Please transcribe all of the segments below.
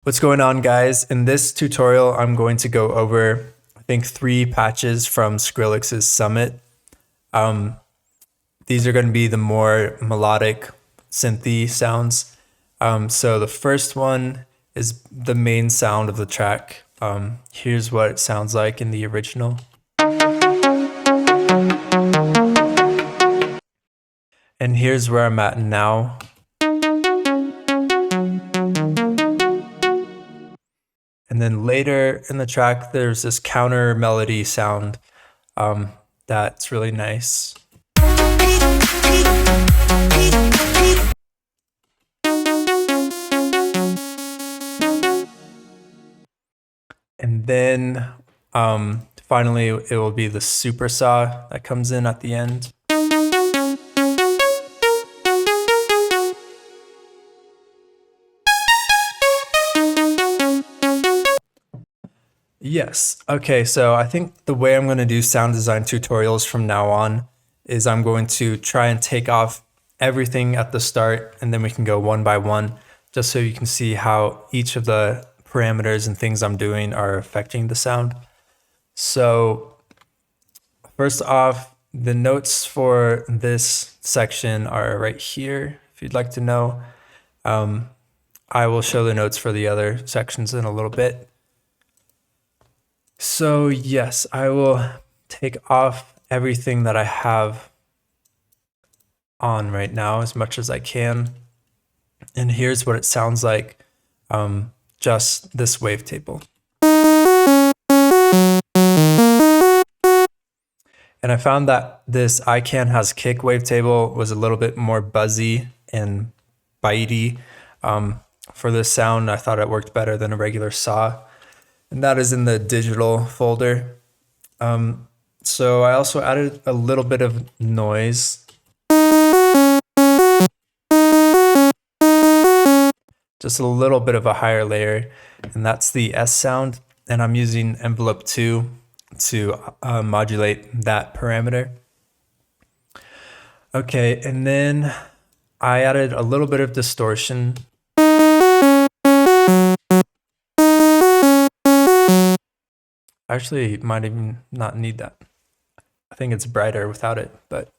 What's going on, guys? In this tutorial, I'm going to go over, I think, 3 patches from Skrillex's Summit. These are going to be the more melodic synthy sounds. So the first one is the main sound of the track. Here's what it sounds like in the original. And here's where I'm at now. And then later in the track, there's this counter melody sound that's really nice. And then finally, it will be the super saw that comes in at the end. Yes. Okay, so I think the way I'm going to do sound design tutorials from now on is I'm going to try and take off everything at the start, and then we can go one by one, just so you can see how each of the parameters and things I'm doing are affecting the sound. So first off, the notes for this section are right here, if you'd like to know. I will show the notes for the other sections in a little bit. So yes, I will take off everything that I have on right now as much as I can. And here's what it sounds like, just this wavetable. And I found that this I Can Has Kick wavetable was a little bit more buzzy and bitey. For this sound, I thought it worked better than a regular saw. And that is in the digital folder. So I also added a little bit of noise. Just a little bit of a higher layer, and that's the S sound. And I'm using envelope 2 to modulate that parameter. Okay, and then I added a little bit of distortion. Actually, might even not need that. I think it's brighter without it, but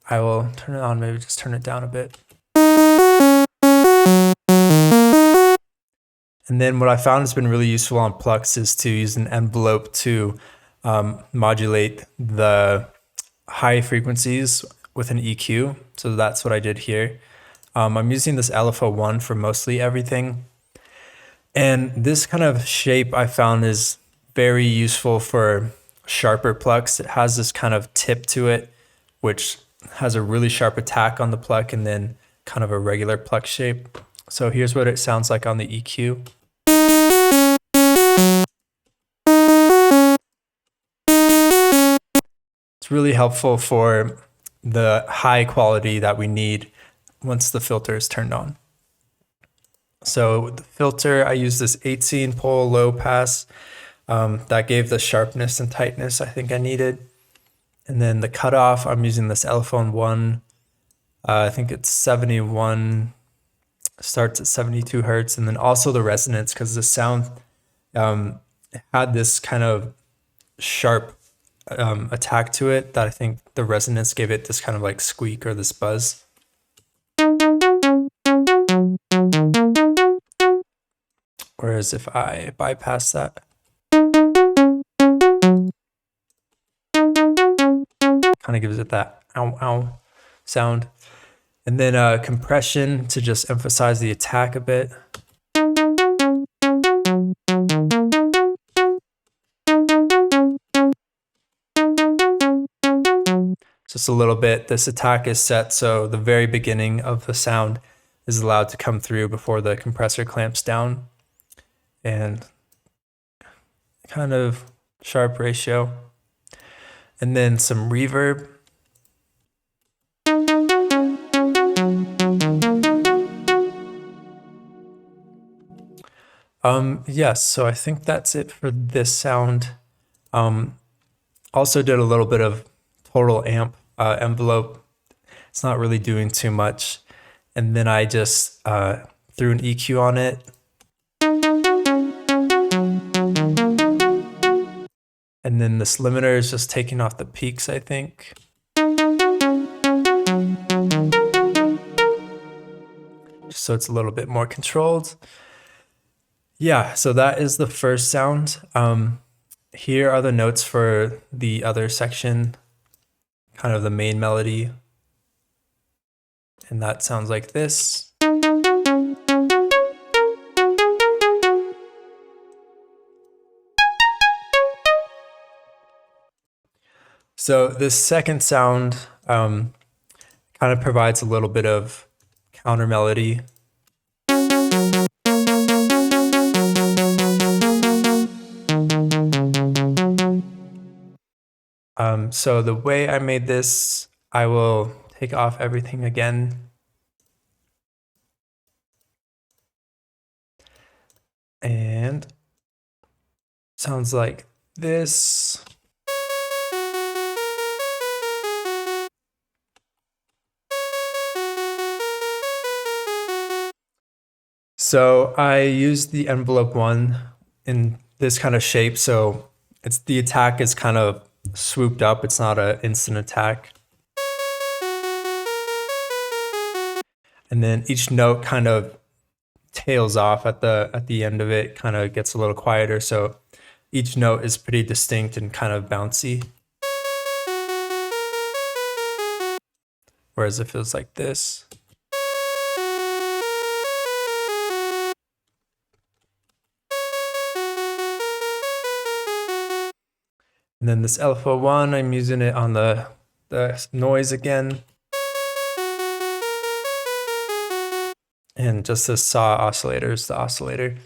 I will turn it on, maybe just turn it down a bit. And then what I found has been really useful on Plux is to use an envelope to modulate the high frequencies with an EQ. So that's what I did here. I'm using this LFO1 for mostly everything. And this kind of shape I found is very useful for sharper plucks. It has this kind of tip to it, which has a really sharp attack on the pluck and then kind of a regular pluck shape. So here's what it sounds like on the EQ. It's really helpful for the high quality that we need once the filter is turned on. So the filter, I use this 18 pole low pass. That gave the sharpness and tightness I think I needed. And then the cutoff, I'm using this Elephone 1. I think it's 71, starts at 72 hertz. And then also the resonance, because the sound had this kind of sharp attack to it that I think the resonance gave it this kind of like squeak or this buzz. Whereas if I bypass that, kind of gives it that ow ow sound. And then compression to just emphasize the attack a bit. Just a little bit. This attack is set so the very beginning of the sound is allowed to come through before the compressor clamps down. And kind of sharp ratio. And then some reverb. Yes, so I think that's it for this sound. Also did a little bit of total amp envelope. It's not really doing too much. And then I just threw an EQ on it. And then this limiter is just taking off the peaks, I think. Just so it's a little bit more controlled. Yeah, so that is the first sound. Here are the notes for the other section, kind of the main melody. And that sounds like this. So this second sound kind of provides a little bit of counter melody. So the way I made this, I will take off everything again. And sounds like this. So I used the envelope one in this kind of shape. So it's the attack is kind of swooped up. It's not an instant attack. And then each note kind of tails off at the end of it, kind of gets a little quieter. So each note is pretty distinct and kind of bouncy. Whereas it feels like this. And then this LFO1, I'm using it on the noise again. And just this saw oscillator is the oscillator.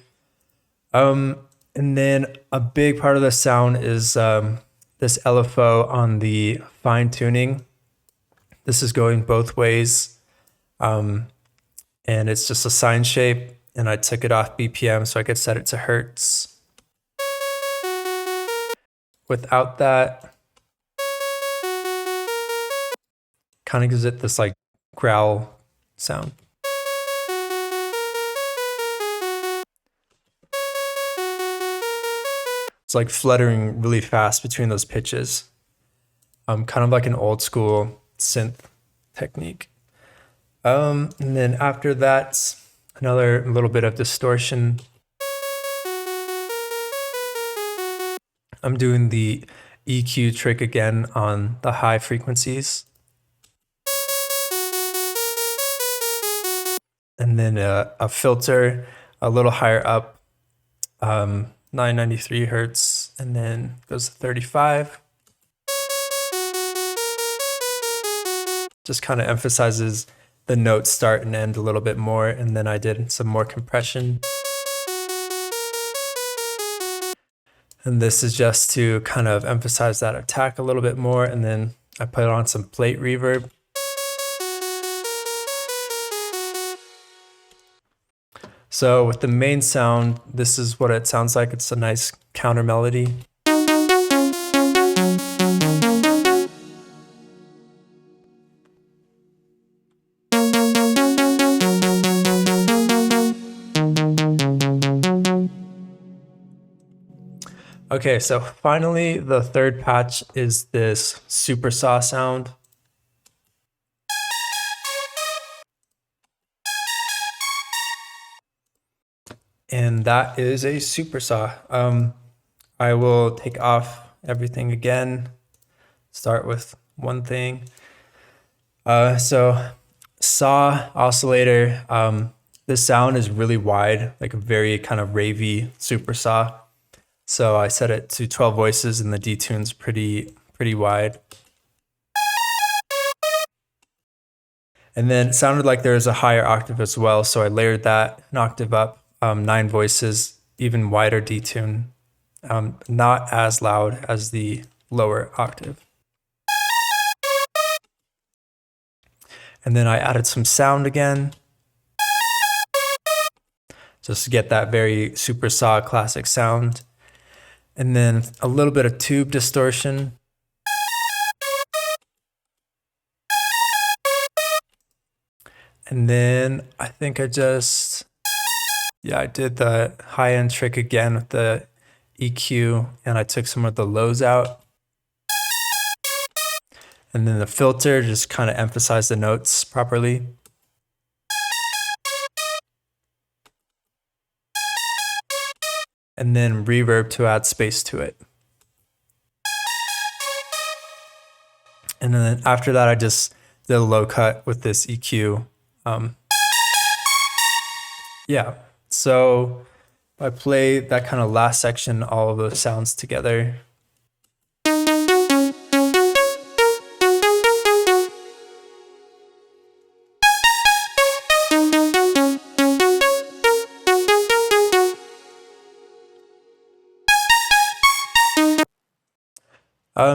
And then a big part of the sound is this LFO on the fine tuning. This is going both ways. And it's just a sine shape. And I took it off BPM so I could set it to hertz. Without that, kind of gives it this like growl sound. It's like fluttering really fast between those pitches. Kind of like an old school synth technique. And then after that, another little bit of distortion. I'm doing the EQ trick again on the high frequencies. And then a filter a little higher up, 993 hertz, and then goes to 35. Just kind of emphasizes the notes start and end a little bit more. And then I did some more compression. And this is just to kind of emphasize that attack a little bit more. And then I put on some plate reverb. So with the main sound, this is what it sounds like. It's a nice counter melody. Okay, so finally, the third patch is this super saw sound. And that is a super saw. I will take off everything again, start with one thing. So saw oscillator, this sound is really wide, like a very kind of ravey super saw. So I set it to 12 voices and the detune's pretty wide. And then it sounded like there was a higher octave as well. So I layered that an octave up, 9 voices, even wider detune, not as loud as the lower octave. And then I added some sound again, just to get that very super saw classic sound. And then a little bit of tube distortion. And then I think I did the high-end trick again with the EQ and I took some of the lows out. And then the filter just kind of emphasized the notes properly. And then reverb to add space to it. And then after that, I just did a low cut with this EQ. Yeah, so I play that kind of last section, all of those sounds together.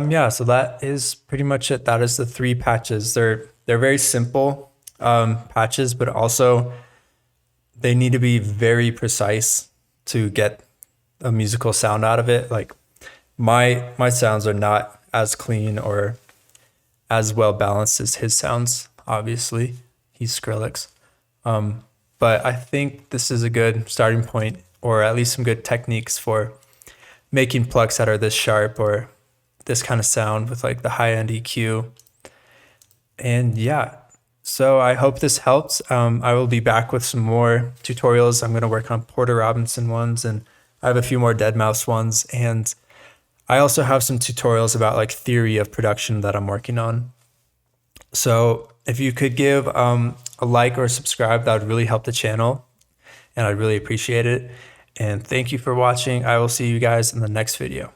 Yeah, so that is pretty much it. That is the 3 patches. They're very simple patches, but also they need to be very precise to get a musical sound out of it. Like my sounds are not as clean or as well balanced as his sounds. Obviously, he's Skrillex. But I think this is a good starting point, or at least some good techniques for making plucks that are this sharp or this kind of sound with like the high-end EQ. And yeah, so I hope this helps. I will be back with some more tutorials. I'm going to work on Porter Robinson ones, and I have a few more deadmau5 ones. And I also have some tutorials about like theory of production that I'm working on. So if you could give a like or subscribe, that would really help the channel, and I'd really appreciate it. And thank you for watching. I will see you guys in the next video.